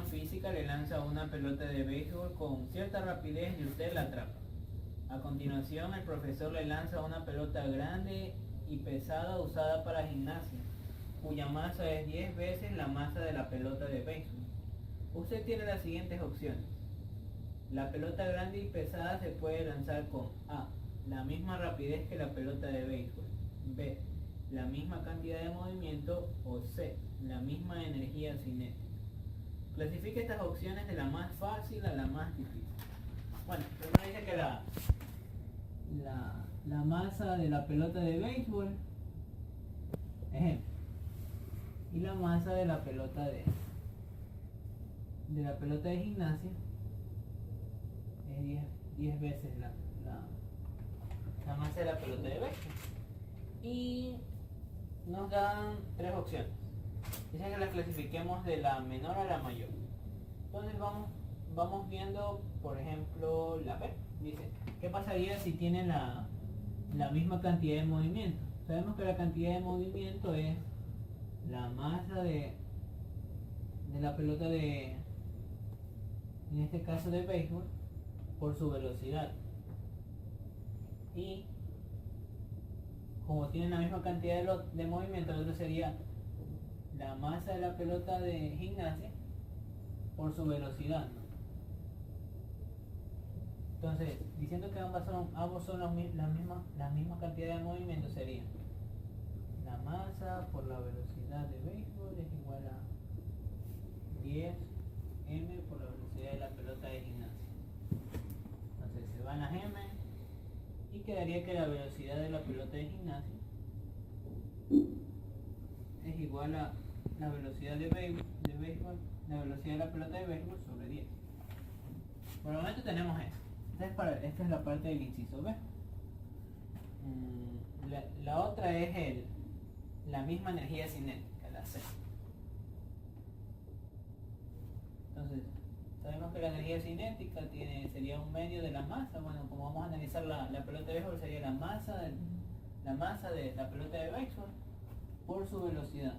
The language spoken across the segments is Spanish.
situación física le lanza una pelota de béisbol con cierta rapidez y usted la atrapa. A continuación, el profesor le lanza una pelota grande y pesada usada para gimnasia, cuya masa es 10 veces la masa de la pelota de béisbol. Usted tiene las siguientes opciones. La pelota grande y pesada se puede lanzar con A, la misma rapidez que la pelota de béisbol, B, la misma cantidad de movimiento, o C, la misma energía cinética. Clasifique estas opciones de la más fácil a la más difícil. Bueno, primero dice que la masa de la pelota de béisbol es M, y la masa de la pelota de gimnasia es 10 veces la masa de la pelota de béisbol. Y nos dan tres opciones. Dice que las clasifiquemos de la menor a la mayor. Entonces vamos viendo, por ejemplo, la B. Dice, ¿qué pasaría si tiene la misma cantidad de movimiento? Sabemos que la cantidad de movimiento es la masa de la pelota en este caso de béisbol, por su velocidad. Y como tienen la misma cantidad de movimiento, el otro sería la masa de la pelota de gimnasia por su velocidad, ¿no? Entonces, diciendo que ambos son la misma cantidad de movimiento, sería la masa por la velocidad de béisbol es igual a 10 m por la velocidad de la pelota de gimnasia. Entonces se van las m y quedaría que la velocidad de la pelota de gimnasia es igual a la velocidad de béisbol, la velocidad de la pelota de béisbol sobre 10. Por el momento tenemos eso. Esta es la parte del inciso B. La otra es la misma energía cinética, la C. Entonces, sabemos que la energía cinética sería un medio de la masa. Bueno, como vamos a analizar la pelota de béisbol, sería la masa de la pelota de béisbol por su velocidad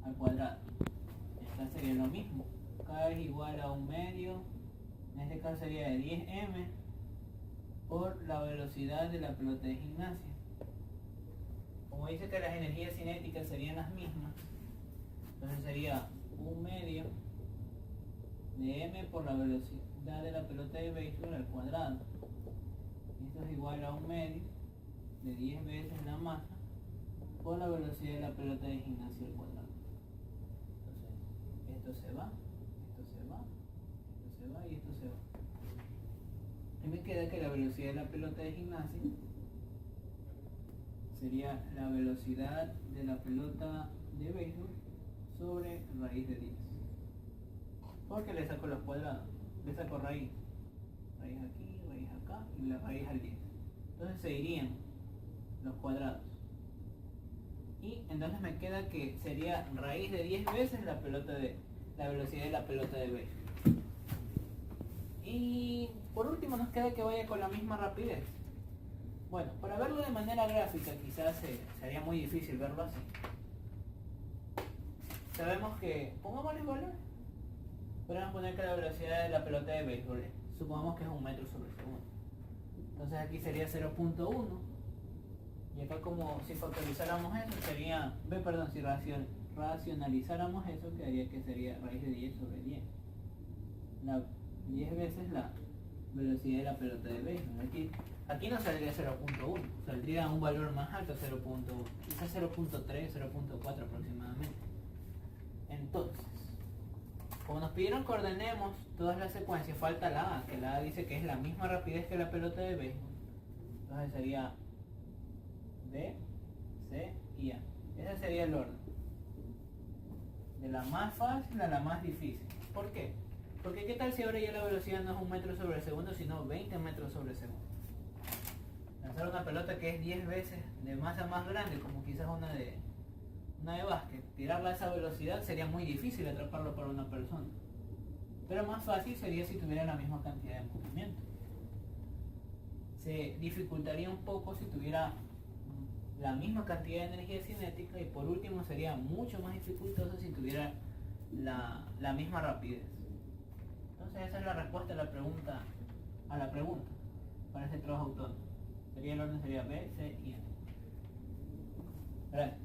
al cuadrado. Esta sería lo mismo. K es igual a un medio, en este caso sería de 10 m por la velocidad de la pelota de gimnasia. Como dice que las energías cinéticas serían las mismas, entonces sería un medio de m por la velocidad de la pelota de béisbol al cuadrado. Esto es igual a un medio de 10 veces la masa por la velocidad de la pelota de gimnasia al cuadrado. Entonces, esto se va y esto se va. Y me queda que la velocidad de la pelota de gimnasia sería la velocidad de la pelota de béisbol sobre raíz de 10. Porque le saco los cuadrados, le saco raíz aquí, raíz acá y la raíz al 10. Entonces se irían los cuadrados. Y entonces me queda que sería raíz de 10 veces la velocidad de la pelota de béisbol. Y por último nos queda que vaya con la misma rapidez. Bueno, para verlo de manera gráfica quizás sería muy difícil verlo así. Sabemos que, pongámosle valor, podemos poner que la velocidad de la pelota de béisbol, supongamos que es 1 metro sobre segundo. Entonces aquí sería 0.1. Y acá, como si factorizáramos eso, sería, si racionalizáramos eso, quedaría que sería raíz de 10 sobre 10. 10 veces la velocidad de la pelota de béisbol. Aquí no saldría 0.1, saldría un valor más alto, 0.1, quizás 0.3, 0.4 aproximadamente. Entonces, como nos pidieron que ordenemos todas las secuencias, falta la A, que la A dice que es la misma rapidez que la pelota de béisbol. Entonces sería B, C y A. Ese sería el orden. De la más fácil a la más difícil. ¿Por qué? Porque ¿qué tal si ahora ya la velocidad no es 1 metro sobre segundo, sino 20 metros sobre segundo? Lanzar una pelota que es 10 veces de masa más grande, como quizás una de básquet, tirarla a esa velocidad sería muy difícil atraparlo para una persona. Pero más fácil sería si tuviera la misma cantidad de movimiento. Se dificultaría un poco si tuviera la misma cantidad de energía cinética, y por último sería mucho más dificultoso si tuviera la misma rapidez. Entonces esa es la respuesta a la pregunta para ese trabajo autónomo. El orden sería B, C y N. Gracias.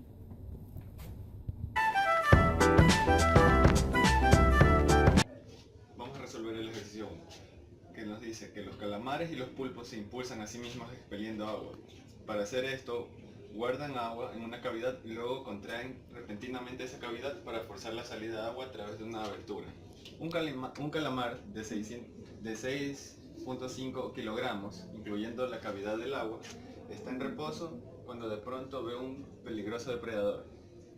Vamos a resolver el ejercicio 1, que nos dice que los calamares y los pulpos se impulsan a sí mismos expeliendo agua. Para hacer esto, guardan agua en una cavidad y luego contraen repentinamente esa cavidad para forzar la salida de agua a través de una abertura. Un calamar de 6.5 kilogramos, incluyendo la cavidad del agua, está en reposo cuando de pronto ve un peligroso depredador.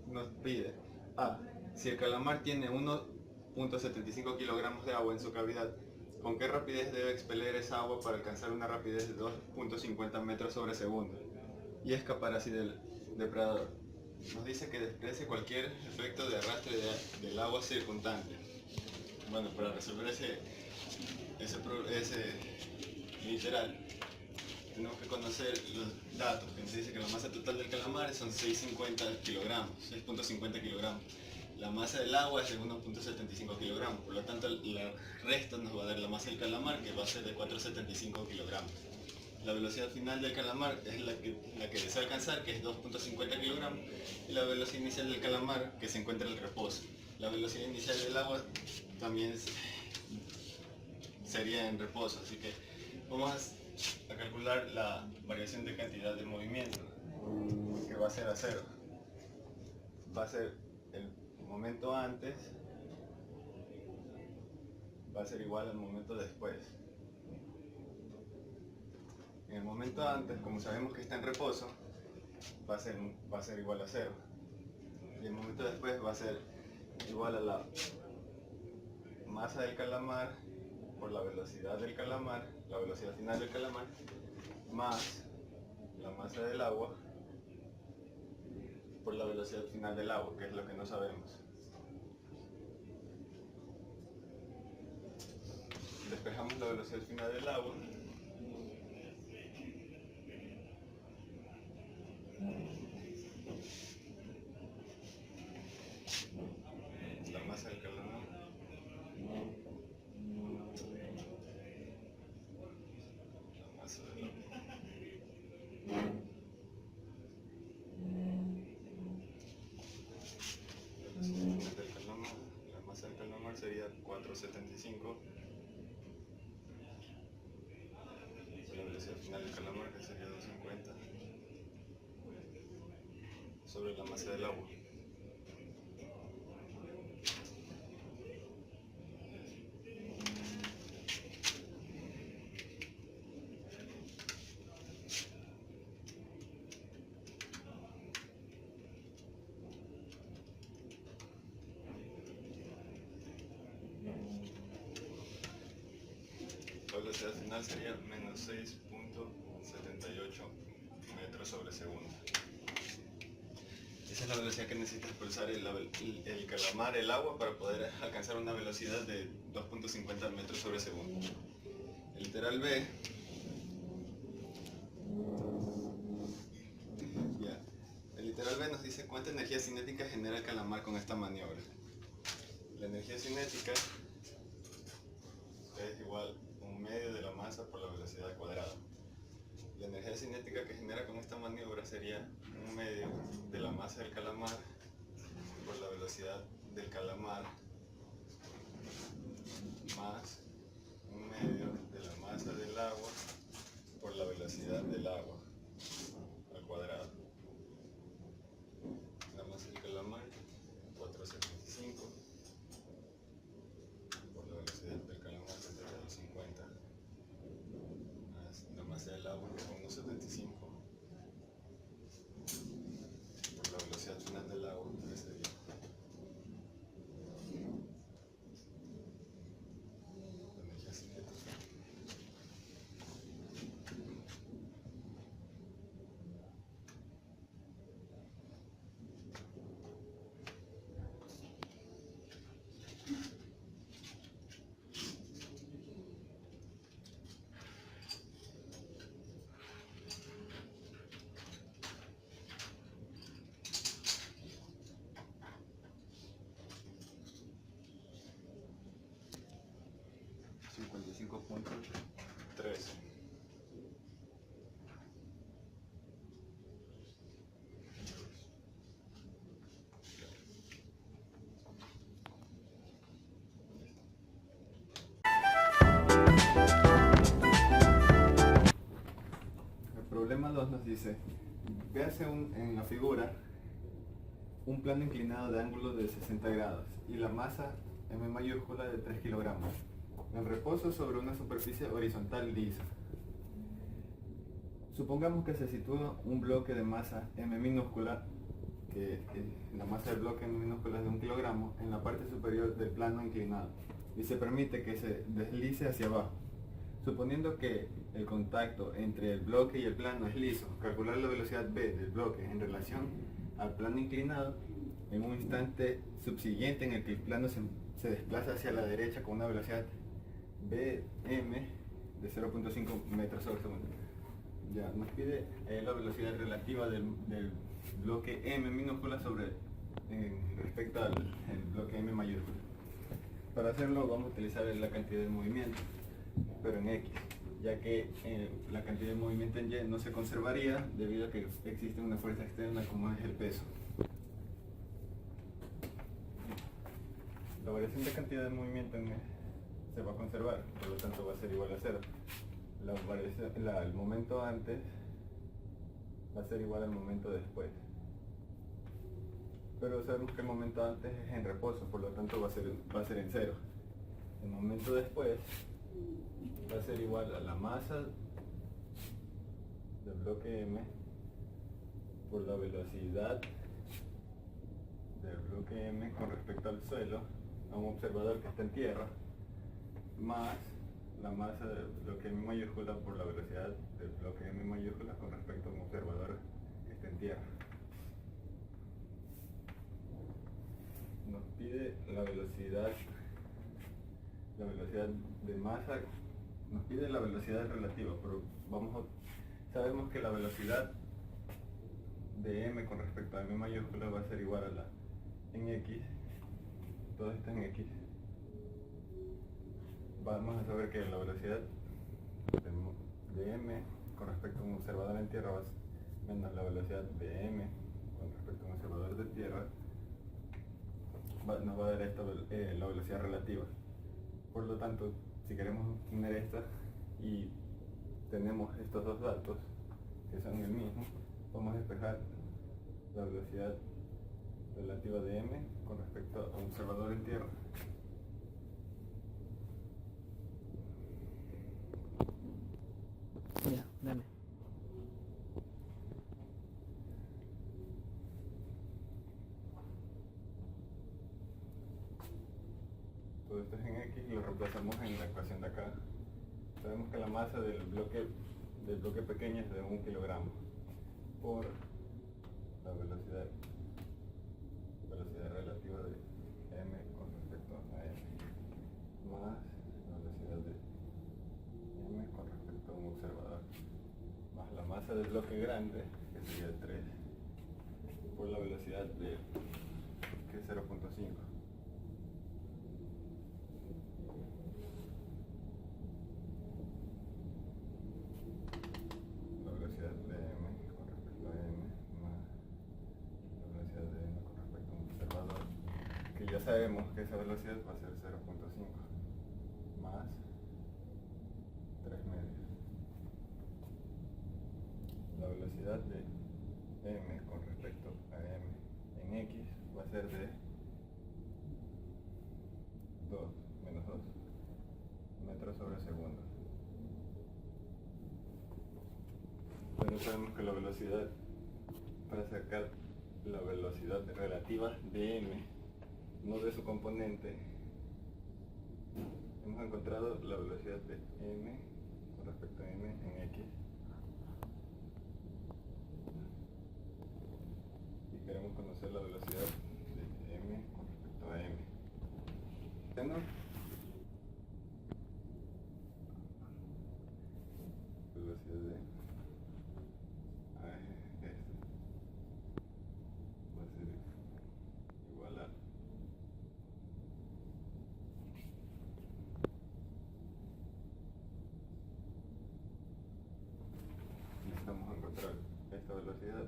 Nos pide A. Si el calamar tiene 1.75 kilogramos de agua en su cavidad, ¿con qué rapidez debe expeler esa agua para alcanzar una rapidez de 2.50 metros sobre segundo y escapar así del depredador? Nos dice que desprecie cualquier efecto de arrastre del agua circundante. Bueno, para resolver ese literal, tenemos que conocer los datos, que nos dice que la masa total del calamar son 6.50 kilogramos, 6.50 kilogramos. La masa del agua es de 1.75 kilogramos, por lo tanto el resto nos va a dar la masa del calamar, que va a ser de 4.75 kilogramos. La velocidad final del calamar es la que desea alcanzar, que es 2.50 kilogramos, y la velocidad inicial del calamar, que se encuentra en el reposo. La velocidad inicial del agua también sería en reposo, así que vamos a calcular la variación de cantidad de movimiento, que va a ser a cero. Va a ser el momento antes, va a ser igual al momento después. En el momento antes, como sabemos que está en reposo, va a ser igual a cero. Y el momento después va a ser igual a la masa del calamar por la velocidad del calamar, la velocidad final del calamar, más la masa del agua por la velocidad final del agua, que es lo que no sabemos. Despejamos la velocidad final del agua. La masa del calamar. La masa del agua. La masa del calamar sería 4.75. La velocidad final del calamar, que sería 2.50, sobre la masa del agua. La velocidad final sería menos 6.78 metros sobre segundo. Esa es la velocidad que necesita expulsar el calamar, el agua, para poder alcanzar una velocidad de 2.50 metros sobre segundo. El literal B, el literal B nos dice cuánta energía cinética genera el calamar con esta maniobra. La energía cinética es igual a 1/2 de la masa por la velocidad al cuadrado. La energía cinética que genera con esta maniobra sería 1/2 de la masa del calamar por la velocidad del calamar más 1/2 de la masa del agua por la velocidad del agua al cuadrado. La masa del calamar 4.75 por la velocidad del calamar, que sería 2.50, más la masa del agua, que es 1.75, por la velocidad final del agua, que sería 0.13. El problema 2 nos dice, véase en la figura un plano inclinado de ángulo de 60 grados y la masa M mayúscula de 3 kilogramos en reposo sobre una superficie horizontal lisa. Supongamos que se sitúa un bloque de masa M minúscula, que la masa del bloque M minúscula es de 1 kilogramo, en la parte superior del plano inclinado y se permite que se deslice hacia abajo. Suponiendo que el contacto entre el bloque y el plano es liso, calcular la velocidad v del bloque en relación al plano inclinado en un instante subsiguiente en el que el plano se desplaza hacia la derecha con una velocidad Vm de 0.5 metros sobre segundo. Ya, nos pide la velocidad relativa del bloque M minúscula sobre respecto al bloque M mayúscula. Para hacerlo vamos a utilizar la cantidad de movimiento, pero en X, ya que la cantidad de movimiento en Y no se conservaría debido a que existe una fuerza externa como es el peso. La variación de cantidad de movimiento en se va a conservar, por lo tanto va a ser igual a 0. El momento antes va a ser igual al momento después. Pero sabemos que el momento antes es en reposo, por lo tanto va a ser en 0. El momento después va a ser igual a la masa del bloque M por la velocidad del bloque M con respecto al suelo, a un observador que está en tierra, más la masa del bloque M mayúscula por la velocidad del bloque M mayúscula con respecto a un observador que está en tierra. Nos pide la velocidad de masa, nos pide la velocidad relativa, pero sabemos que la velocidad de M con respecto a M mayúscula va a ser igual a en X, todo esto en X. Vamos a saber que la velocidad de M con respecto a un observador en tierra va menos la velocidad de M con respecto a un observador de tierra nos va a dar la velocidad relativa. Por lo tanto, si queremos tener esta y tenemos estos dos datos que son el mismo, vamos a despejar la velocidad relativa de M con respecto a un observador en tierra. Ya, dame. Todo esto es en X y lo reemplazamos en la ecuación de acá. Sabemos que la masa del bloque pequeño es de 1 kilogramo por la velocidad relativa de M con respecto a M más la velocidad de M con respecto a un observador más la masa del bloque grande, que sería 3, por la velocidad de que es 0.5. La velocidad de M con respecto a M más la velocidad de M con respecto a un observador, que ya sabemos que esa velocidad va a ser 0.5 más 3 medios. La velocidad de M con respecto a M en X va a ser de 2 menos 2 metros sobre segundo. Pero sabemos que la velocidad, para sacar la velocidad relativa de M, no de su componente, hemos encontrado la velocidad de M con respecto a M en X. Y queremos conocer la velocidad de M con respecto a M. ¿No? Velocidad de esta va a ser igual a control esta velocidad.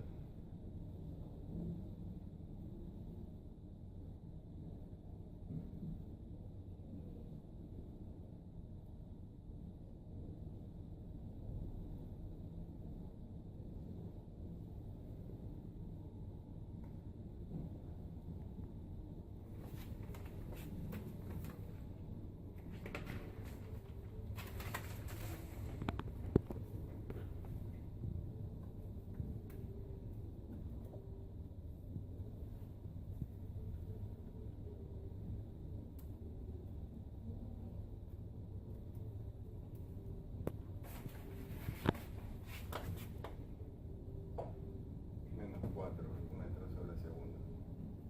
Menos 4 metros sobre segundo.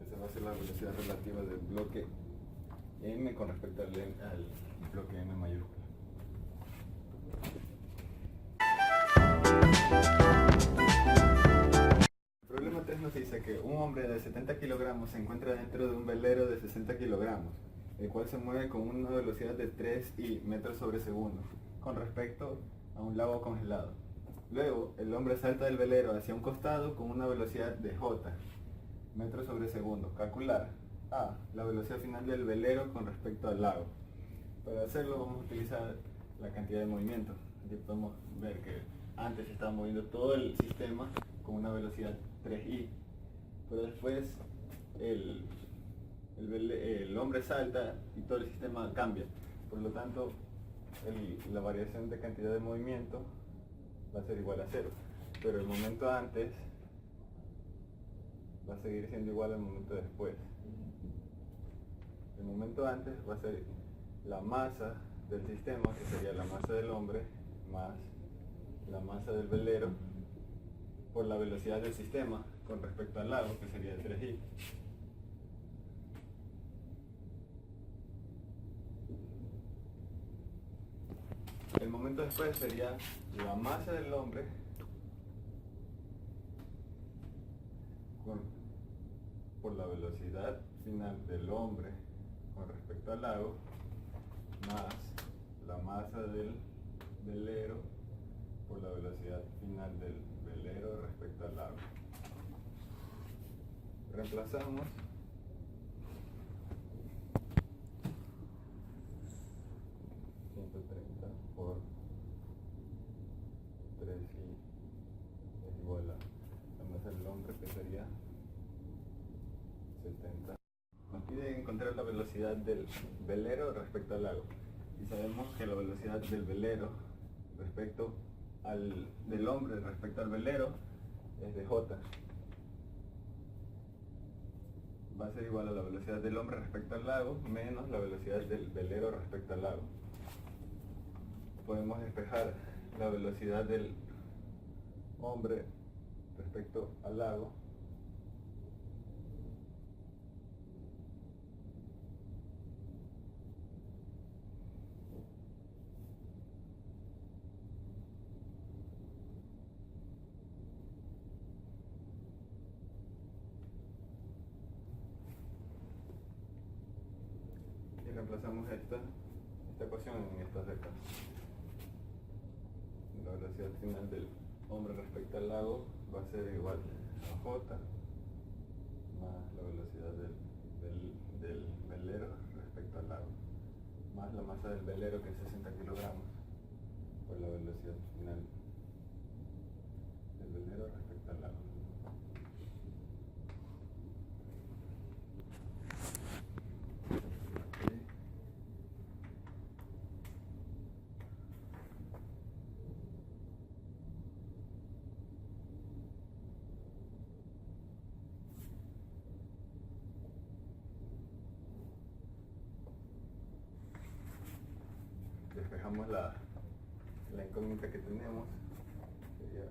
Esa va a ser la velocidad relativa del bloque M con respecto al bloque M mayúscula. El problema 3 nos dice que un hombre de 70 kilogramos se encuentra dentro de un velero de 60 kilogramos, el cual se mueve con una velocidad de 3 metros sobre segundo con respecto a un lago congelado. Luego, el hombre salta del velero hacia un costado con una velocidad de J metros sobre segundo. Calcular A, la velocidad final del velero con respecto al lago. Para hacerlo vamos a utilizar la cantidad de movimiento. Aquí podemos ver que antes se estaba moviendo todo el sistema con una velocidad 3i, pero después el hombre salta y todo el sistema cambia. Por lo tanto, la variación de cantidad de movimiento va a ser igual a 0, pero el momento antes va a seguir siendo igual al momento después. El momento antes va a ser la masa del sistema, que sería la masa del hombre, más la masa del velero, por la velocidad del sistema con respecto al lago, que sería 3i. El momento después sería la masa del hombre por la velocidad final del hombre con respecto al lago, más la masa del velero por la velocidad final del velero respecto al lago. Reemplazamos por 3i es igual a la masa del hombre, que sería 70. Nos pide encontrar la velocidad del velero respecto al lago, y sabemos que la velocidad del velero del hombre respecto al velero es de J. Va a ser igual a la velocidad del hombre respecto al lago menos la velocidad del velero respecto al lago. Podemos despejar la velocidad del hombre respecto al lago y reemplazamos esta ecuación en estas de acá. La velocidad final del hombre respecto al lago va a ser igual a J más la velocidad del velero respecto al lago, más la masa del velero, que es 60 kilogramos, por la velocidad final del velero respecto al lago. Despejamos la incógnita que tenemos. Sería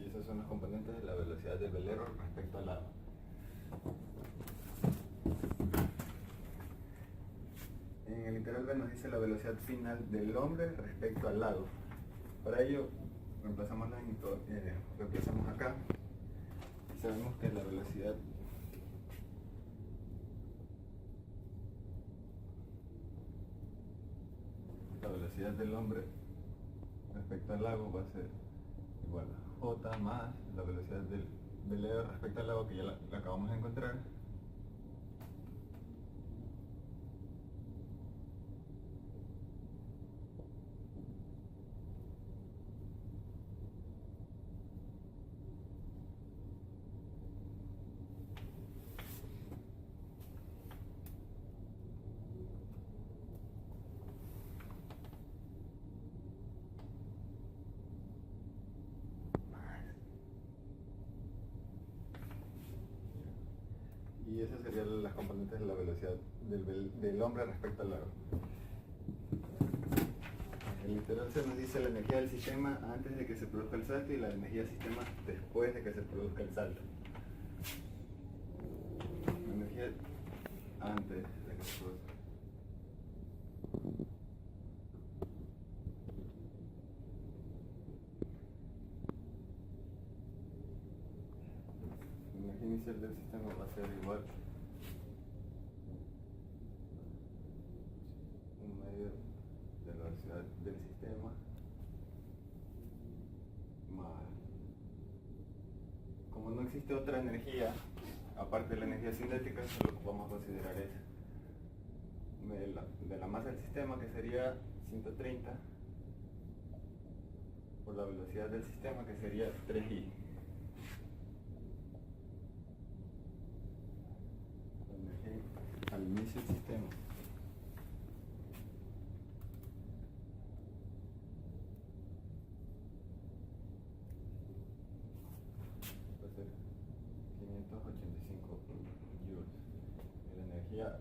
Y esos son los componentes de la velocidad del velero respecto al agua. En el literal B nos dice la velocidad final del hombre respecto al lago. Para ello, reemplazamos acá. Sabemos que la velocidad del hombre respecto al lago va a ser igual a J más la velocidad del velero respecto al lago, que ya la acabamos de encontrar. Y esas serían las componentes de la velocidad del hombre respecto al lago. El literal C nos dice la energía del sistema antes de que se produzca el salto y la energía del sistema después de que se produzca el salto. La energía antes de que se produzca. La energía inicial del sistema va a ser igual un medio de la velocidad del sistema más, como no existe otra energía aparte de la energía cinética, solo lo que vamos a considerar es de la masa del sistema, que sería 130 por la velocidad del sistema, que sería 3i. La energía al inicio del sistema va a ser 585 joules. Y la energía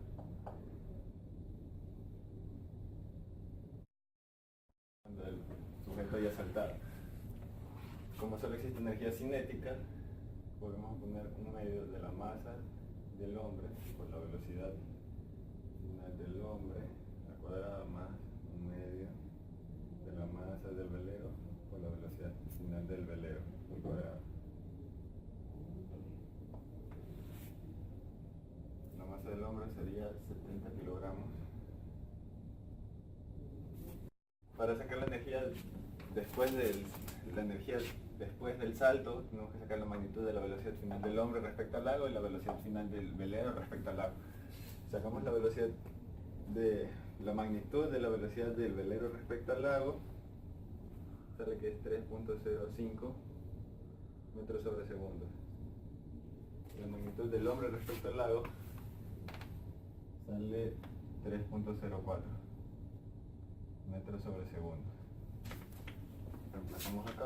cuando el sujeto haya saltado. Como solo existe energía cinética, podemos poner un medio de la masa del hombre por la velocidad final del hombre al cuadrado más un medio de la masa del velero por la velocidad final del velero al cuadrado. La masa del hombre sería 70 kilogramos. Para sacar la energía después del salto, tenemos que sacar la magnitud de la velocidad final del hombre respecto al lago y la velocidad final del velero respecto al lago. Sacamos la velocidad de la magnitud de la velocidad del velero respecto al lago, sale que es 3.05 metros sobre segundo. La magnitud del hombre respecto al lago sale 3.04 metros sobre segundo. Reemplazamos acá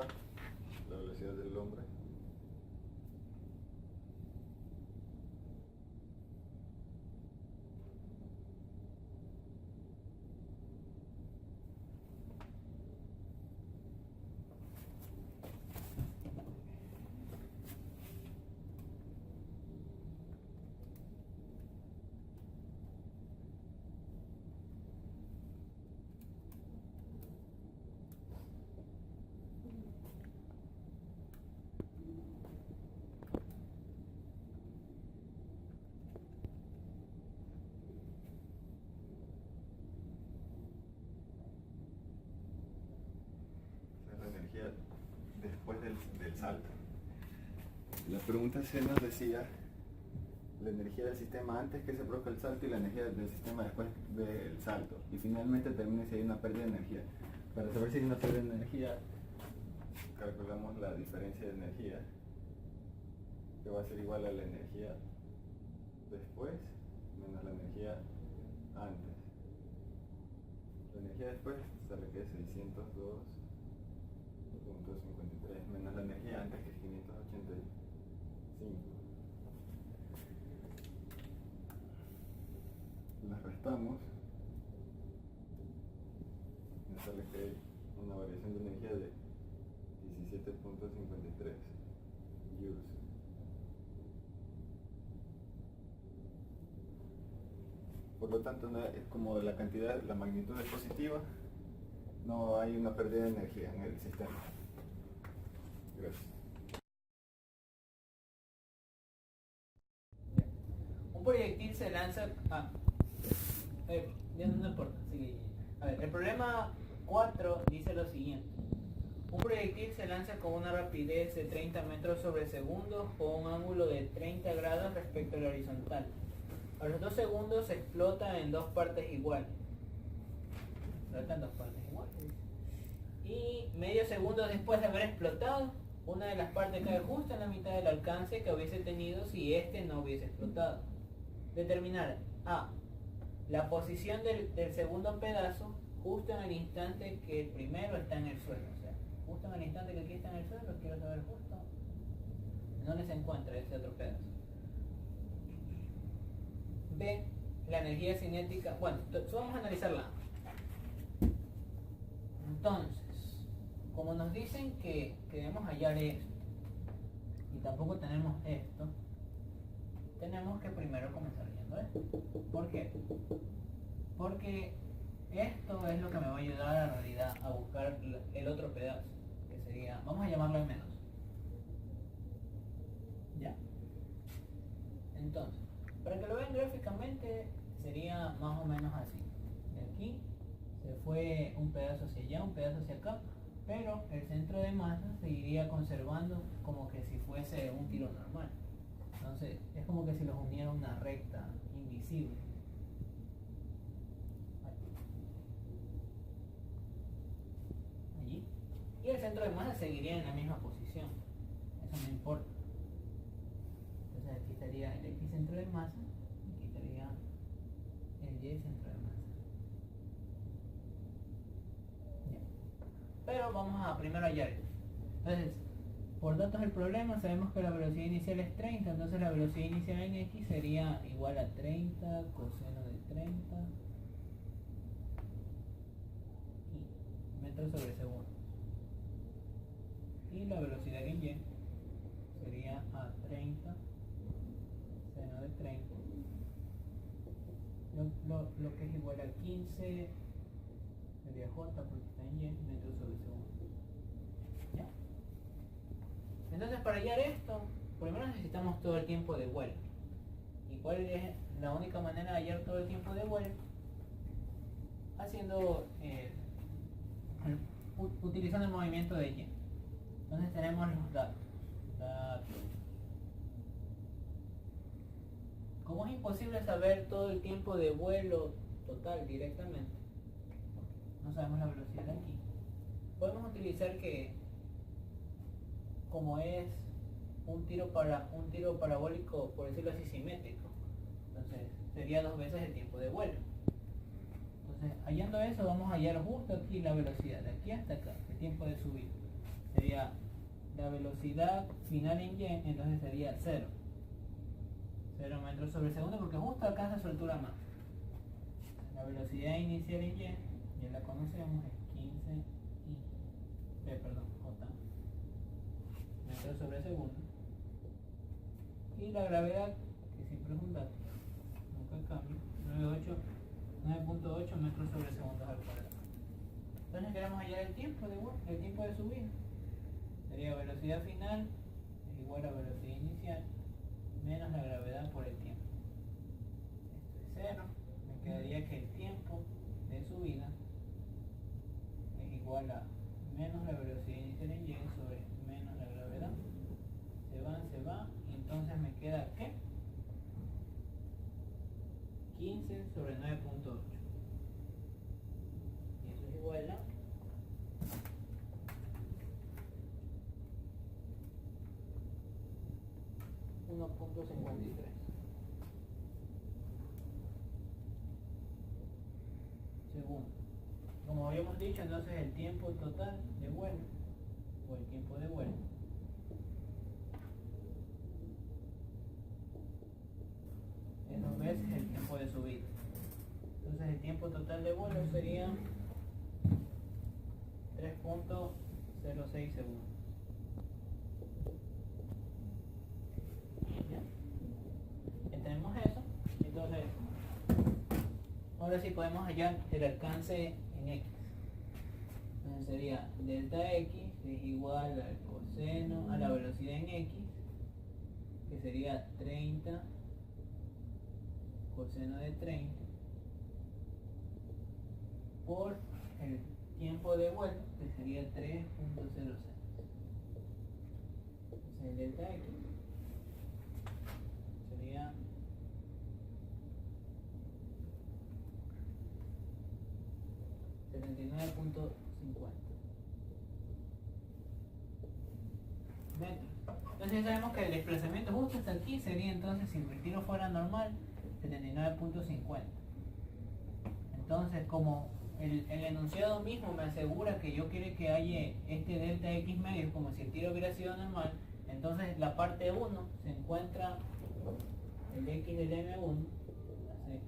la velocidad del hombre. Después del salto. La pregunta C nos decía la energía del sistema antes que se produzca el salto y la energía del sistema después del salto. Y finalmente termina si hay una pérdida de energía. Para saber si hay una pérdida de energía, calculamos la diferencia de energía que va a ser igual a la energía después menos la energía antes. La energía después sale que es 602.53 menos la energía antes, que es 585. Las restamos, me sale que hay una variación de energía de 17.53 joules. Por lo tanto, como la cantidad, la magnitud es positiva, no hay una pérdida de energía en el sistema. Gracias. Un proyectil se lanza... ya no importa, sigue. A ver, el problema 4 dice lo siguiente. Un proyectil se lanza con una rapidez de 30 metros sobre segundo con un ángulo de 30 grados respecto a la horizontal. A los 2 segundos se explota en dos partes iguales. Explota en dos partes iguales. Y medio segundo después de haber explotado, una de las partes cae justo en la mitad del alcance que hubiese tenido si este no hubiese explotado. Determinar A. La posición del segundo pedazo justo en el instante que el primero está en el suelo. O sea, justo en el instante que aquí está en el suelo, quiero saber justo en dónde se encuentra ese otro pedazo. B. La energía cinética. Bueno, vamos a analizarla. Entonces, como nos dicen que debemos hallar esto y tampoco tenemos esto, tenemos que primero comenzar viendo esto. ¿Por qué? Porque esto es lo que me va a ayudar en realidad a buscar el otro pedazo, que sería, vamos a llamarlo en menos. Ya. Entonces, para que lo vean gráficamente, sería más o menos así. De aquí se fue un pedazo hacia allá, un pedazo hacia acá, pero el centro de masa seguiría conservando como que si fuese un tiro normal. Entonces, es como que si los uniera una recta invisible. Allí. Y el centro de masa seguiría en la misma posición. Eso no importa. Entonces aquí estaría el X centro de masa, aquí estaría el Y centro de masa. Ya. Pero vamos a primero hallar esto. Entonces, por datos del problema sabemos que la velocidad inicial es 30, entonces la velocidad inicial en X sería igual a 30 coseno de 30 y metros sobre segundo. Y la velocidad en Y sería a 30 seno de 30, lo que es igual a 15 sería J porque está en Y, metros sobre segundo. ¿Ya? Entonces, para hallar esto, primero necesitamos todo el tiempo de vuelo. ¿Y cuál es la única manera de hallar todo el tiempo de vuelo? Haciendo utilizando el movimiento de Y. Entonces tenemos los datos. Como es imposible saber todo el tiempo de vuelo total directamente, no sabemos la velocidad de aquí, podemos utilizar que, como es un tiro parabólico, por decirlo así, simétrico, entonces sería 2 veces el tiempo de vuelo. Entonces, hallando eso, vamos a hallar justo aquí la velocidad, de aquí hasta acá, el tiempo de subida. Sería la velocidad final en Y, entonces sería 0 metros sobre segundo, porque justo alcanza su altura máxima. La velocidad inicial en Y, ya la conocemos, es 15 J metros sobre segundo. Y la gravedad, que siempre es un dato, nunca cambia, 9.8 metros sobre segundo al cuadrado. Entonces queremos hallar el tiempo de subida. Sería velocidad final es igual a velocidad inicial menos la gravedad por el tiempo. Esto es 0. Me quedaría que el tiempo de subida es igual a menos la velocidad inicial en Y sobre menos la gravedad. Se va, y entonces me queda ¿qué? 15 sobre 9.8. Y eso es igual a 9.8 31.53. Segundo. Como habíamos dicho, entonces el tiempo total de vuelo, o el tiempo de vuelo, es 2 veces el tiempo de subida. Entonces el tiempo total de vuelo sería 3.06 segundos. ¿Ya? Ya tenemos eso. Entonces, ahora sí podemos hallar el alcance en X. Entonces sería delta X es igual al coseno, a la velocidad en X, que sería 30 coseno de 30 por el tiempo de vuelo, que sería 3.06. Entonces el delta X sería 79.50 metros. Entonces ya sabemos que el desplazamiento justo hasta aquí sería, entonces, si el tiro fuera normal, 79.50. Entonces, como el enunciado mismo me asegura que yo quiero que haya este delta X medio, como si el tiro hubiera sido normal, entonces la parte 1 se encuentra el X del M1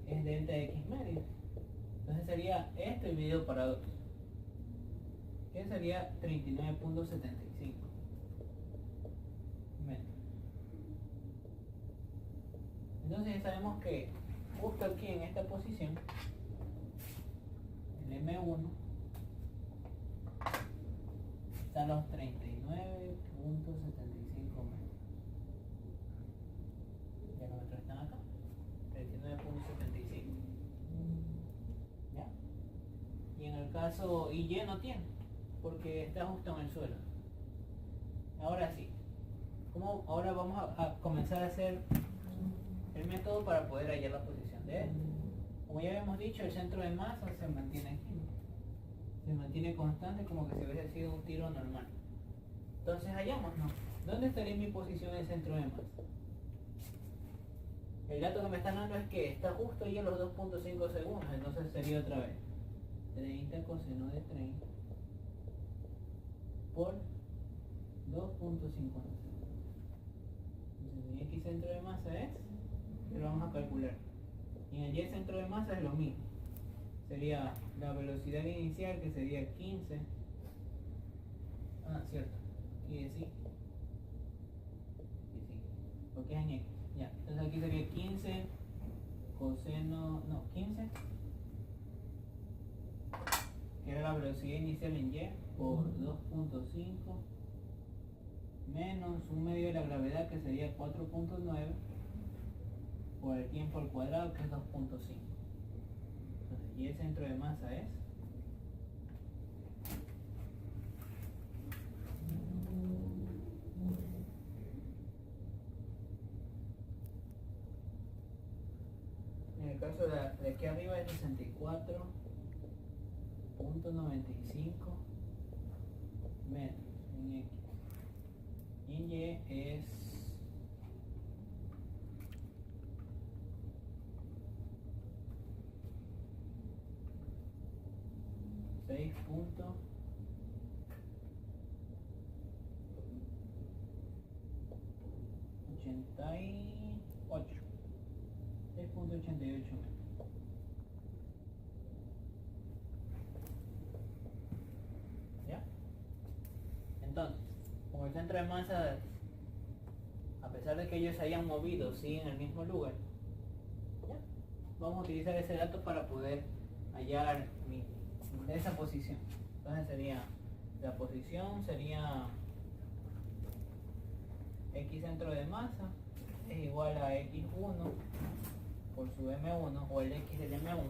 es delta X medio. Entonces sería esto dividido para 2, que sería 39.75 metros. Entonces ya sabemos que justo aquí en esta posición el M1 está a los 39.75 metros. Ya los metros están acá, 39.75. ¿Ya? Y en el caso Y no tiene, porque está justo en el suelo. Ahora sí, ahora vamos a comenzar a hacer el método para poder hallar la posición de él. Como ya habíamos dicho, el centro de masa se mantiene aquí, se mantiene constante como que si hubiese sido un tiro normal. Entonces hallamos, ¿no? ¿Dónde estaría mi posición en el centro de masa? El dato que me están dando es que está justo ahí a los 2.5 segundos, entonces sería otra vez 30 coseno de 30 por 2.50 segundos. Entonces mi X centro de masa es, lo vamos a calcular. Y en el Y centro de masa es lo mismo. Sería la velocidad inicial, que sería 15. Cierto. Aquí sí. Porque es en X. Ya. Entonces aquí sería 15 coseno, no, 15, que era la velocidad inicial en Y, por 2.5 menos un medio de la gravedad, que sería 4.9, por el tiempo al cuadrado, que es 2.5. Entonces, y el centro de masa es en el caso de aquí arriba es 64.95 metros en X. Y en Y es 6.88. 6.88 metros. ¿Ya? Entonces, como el centro de masa, a pesar de que ellos se hayan movido, sigue en el mismo lugar, ¿ya? Vamos a utilizar ese dato para poder hallar esa posición. Entonces sería, la posición sería X centro de masa es igual a X1 por su M1, o el X del M1,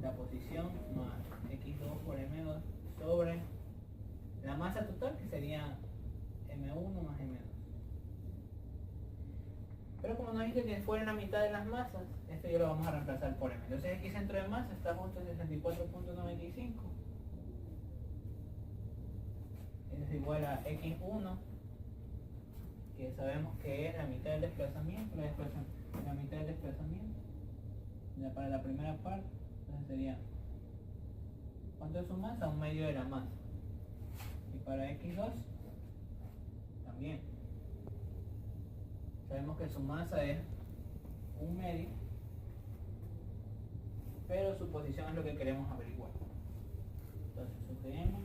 la posición más X2 por M2 sobre la masa total, que sería M1 más M2. Pero como nos dice que fuera la mitad de las masas, esto ya lo vamos a reemplazar por M. Entonces X centro de masa está justo en 64.95. Es igual a X1, que sabemos que es la mitad del desplazamiento, la mitad del desplazamiento para la primera parte. Entonces sería, ¿cuánto es su masa? Un medio de la masa. Y para x2 también sabemos que su masa es un medio, pero su posición es lo que queremos averiguar. Entonces sugerimos,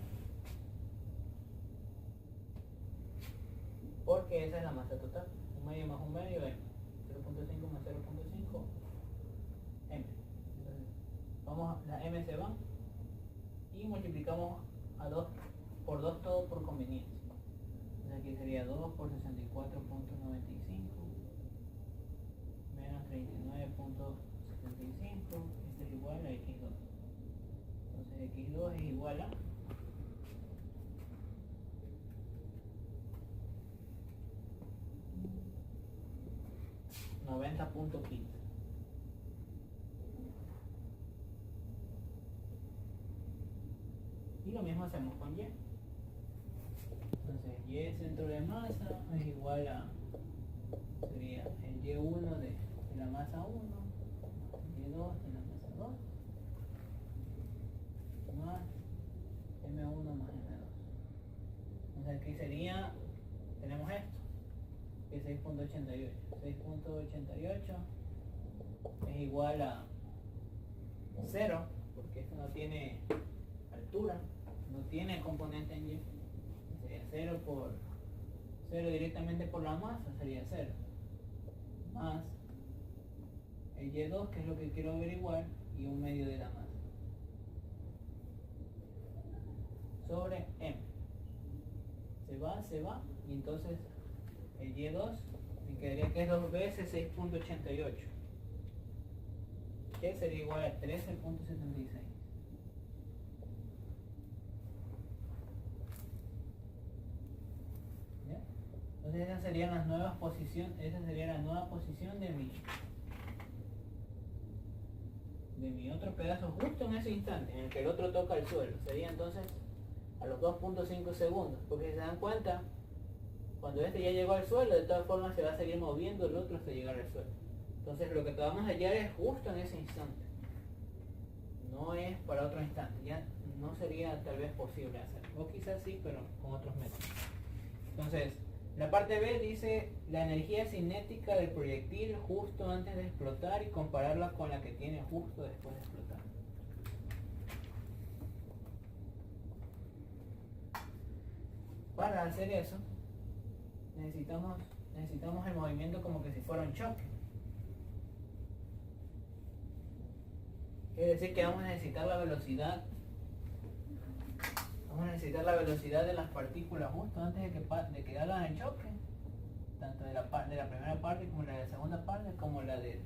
porque esa es la masa total, un medio más un medio es 0.5 más 0.5 m. Entonces, las m se van y multiplicamos por 2 todo por conveniencia. Entonces aquí sería 2 por 64.95 menos 39.75, esto es igual a x2. Entonces x2 es igual a 90.15. Y lo mismo hacemos con y. Entonces y centro de masa es igual a, sería el y1 de la masa 1, y2 de la masa 2, más m1 más m2. Entonces aquí sería, tenemos esto, que es 6.88. 6.88 es igual a 0, porque esto no tiene altura, no tiene componente en y. Sería 0 por 0 directamente por la masa, sería 0, más el y2, que es lo que quiero averiguar, y un medio de la masa, sobre m. Se va, y entonces el y2 me quedaría que es 2 veces 6.88, que sería igual a 13.76. Entonces esa sería la nueva posición de mi otro pedazo justo en ese instante en el que el otro toca el suelo. Sería entonces a los 2.5 segundos, porque si se dan cuenta, cuando este ya llegó al suelo, de todas formas se va a seguir moviendo el otro hasta llegar al suelo. Entonces lo que vamos a hallar es justo en ese instante, no es para otro instante. Ya no sería tal vez posible hacerlo, o quizás sí, pero con otros métodos. Entonces la parte B dice la energía cinética del proyectil justo antes de explotar y compararla con la que tiene justo después de explotar. Para hacer eso necesitamos el movimiento como que si fuera un choque. Quiere decir que vamos a necesitar la velocidad. Vamos a necesitar la velocidad de las partículas justo antes de que hagan el choque, tanto de la primera parte como la de la segunda parte, como la del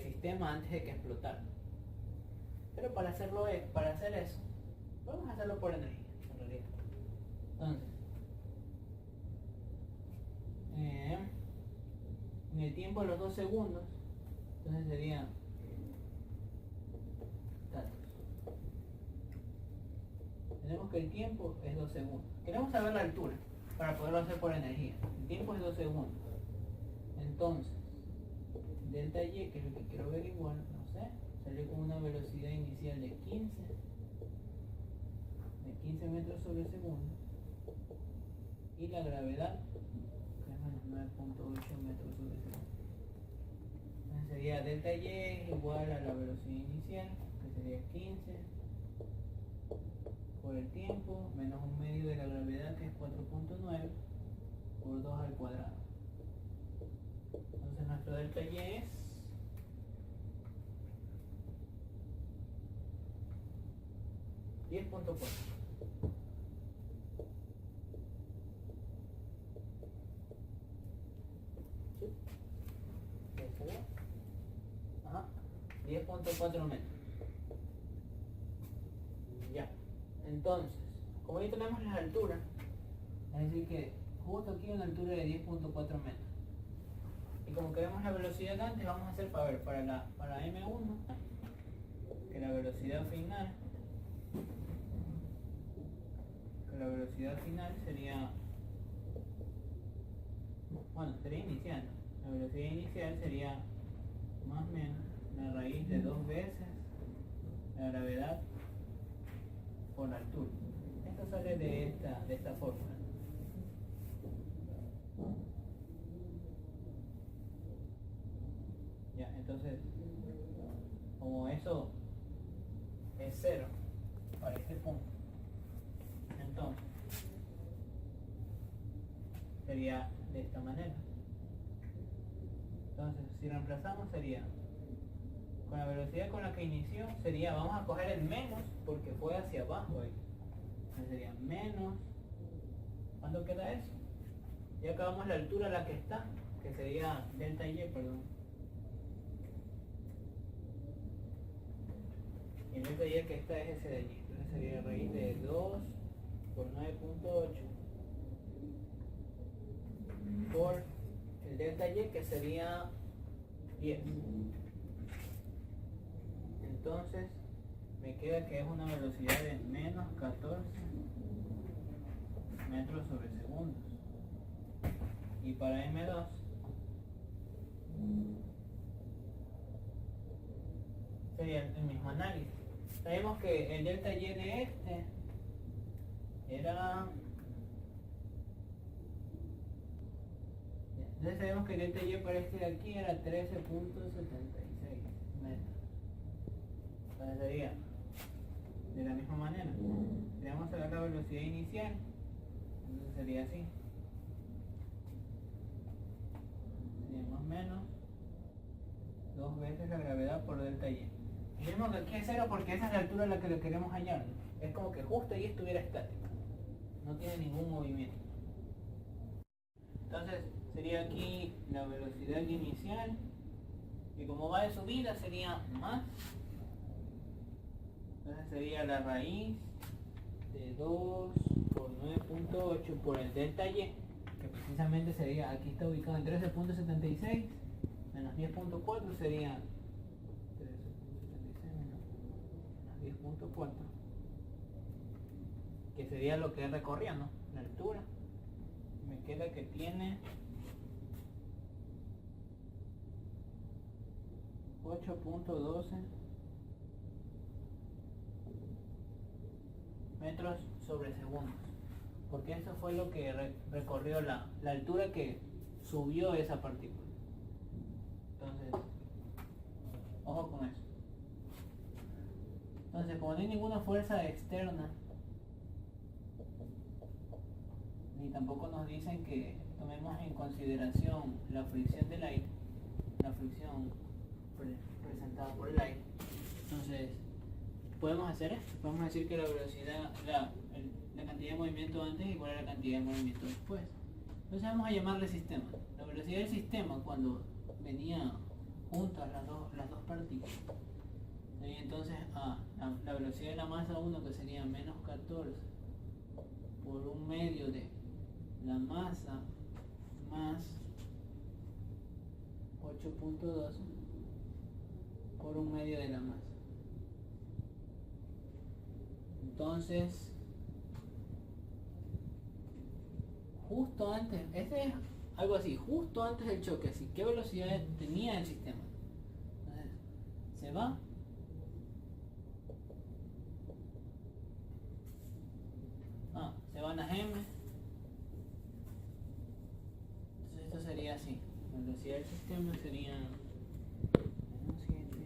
sistema antes de que explotara. Pero para hacer eso, vamos a hacerlo por energía, en realidad. Entonces, en el tiempo de los 2 segundos, entonces sería datos. Tenemos que el tiempo es 2 segundos. Queremos saber la altura para poderlo hacer por energía. El tiempo es 2 segundos. Entonces, delta y, que es lo que quiero averiguar, no sé, salió con una velocidad inicial de 15 metros sobre segundo. Y la gravedad, que es menos 9.8 metros sobre segundo. Entonces sería delta y igual a la velocidad inicial, que sería 15 por el tiempo, menos un medio de la gravedad, que es 4.9, por 2 al cuadrado. Entonces nuestro delta y es 10.4. ¿Sí? ¿Eso ya? Ajá, 10.4 metros. Ya. Entonces, como ya tenemos las alturas, es decir que justo aquí una altura de 10.4 metros. Y como queremos la velocidad antes, vamos a hacer para M1, que la velocidad final sería bueno, sería inicial, ¿no? La velocidad inicial sería más o menos la raíz de 2 veces la gravedad por la altura. Esto sale de esta fórmula. Ya, entonces, como eso es 0 para este punto, entonces sería de esta manera. Entonces, si reemplazamos sería con la velocidad con la que inició, sería, vamos a coger el menos porque fue hacia abajo ahí. Entonces sería menos, ¿cuánto queda eso? Ya acabamos la altura a la que está, que sería delta y, perdón. Y el delta y que está es ese de allí. Entonces sería raíz de 2 por 9.8 por el delta y que sería 10. Entonces me queda que es una velocidad de menos 14 metros sobre segundos. Y para M2 sería el mismo análisis. Sabemos que el delta y de este era... Entonces sabemos que el delta y para este de aquí era 13.76 metros. Entonces sería de la misma manera. Queremos sacar la velocidad inicial. Entonces sería así. Sería más o menos 2 veces la gravedad por delta y. Vemos que aquí es 0 porque esa es la altura a la que lo queremos hallar. Es como que justo ahí estuviera estático. No tiene ningún movimiento. Entonces sería aquí la velocidad inicial. Y como va de subida sería más. Entonces sería la raíz de 2 por 9.8 por el delta y, que precisamente sería, aquí está ubicado en 13.76 menos 10.4 sería 13.76 menos 10.4, que sería lo que recorría, ¿no? La altura. Me queda que tiene 8.12 metros sobre segundos, porque eso fue lo que recorrió la altura que subió esa partícula. Entonces, ojo con eso. Entonces, como no hay ninguna fuerza externa, ni tampoco nos dicen que tomemos en consideración la fricción del aire, la fricción presentada por el aire, entonces podemos hacer esto, podemos decir que la velocidad, la cantidad de movimiento antes es igual a la cantidad de movimiento después. Entonces vamos a llamarle sistema. La velocidad del sistema cuando venía juntas las dos partículas sería entonces la velocidad de la masa 1, que sería menos 14 por 1/2 de la masa más 8.12 por 1/2 de la masa. Entonces, justo antes, este es algo así, justo antes del choque, así, ¿qué velocidad tenía el sistema? Entonces, se va. Se van a M. Entonces esto sería así. La velocidad del sistema sería menos 7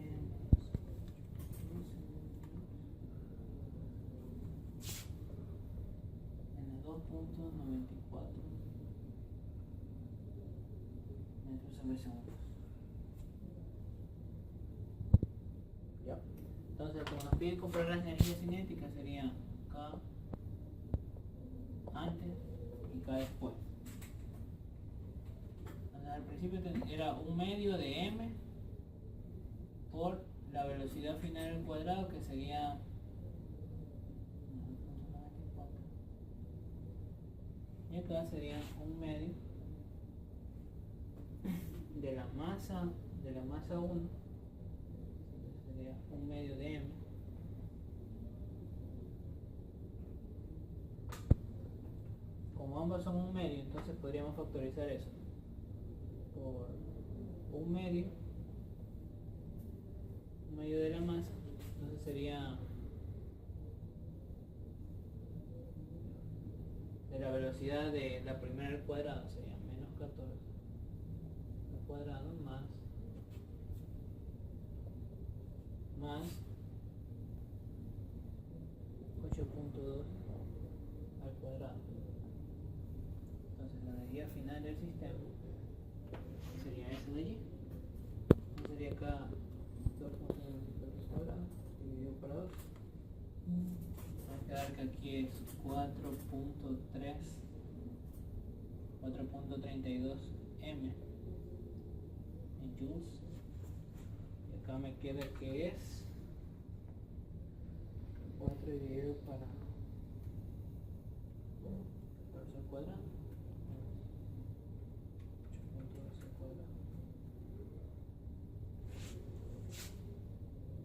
menos 2.94 metros sobre segundos. ¿Ya? Entonces, como nos piden comprar las energías cinéticas, sería K antes y K después. Entonces, al principio era 1/2 de M por la velocidad final al cuadrado, que sería 9.94, y acá sería 1/2 de la masa 1, sería 1/2 de M como ambas son 1/2, entonces podríamos factorizar eso. por un medio de la masa, entonces sería de la velocidad de la primera al cuadrado, sería menos 14 al cuadrado más 8.2 al cuadrado. Entonces la energía final del sistema sería eso de allí. Entonces sería acá 2.2 al cuadrado dividido por 2. Va a quedar que aquí es 4.32 m en joules. Y acá me queda que es 4 dividido para 14 al cuadrado. 8.2 al cuadrado.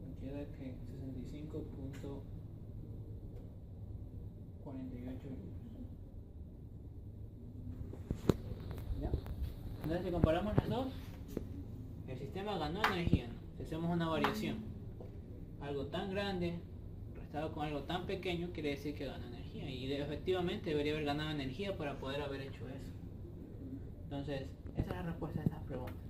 Me queda que 65.48 joules. ¿Ya? Entonces si comparamos las dos, el sistema ganó energía, ¿no? Si hacemos una variación, algo tan grande restado con algo tan pequeño quiere decir que ganó energía, y efectivamente debería haber ganado energía para poder haber hecho eso. Entonces esa es la respuesta a estas preguntas.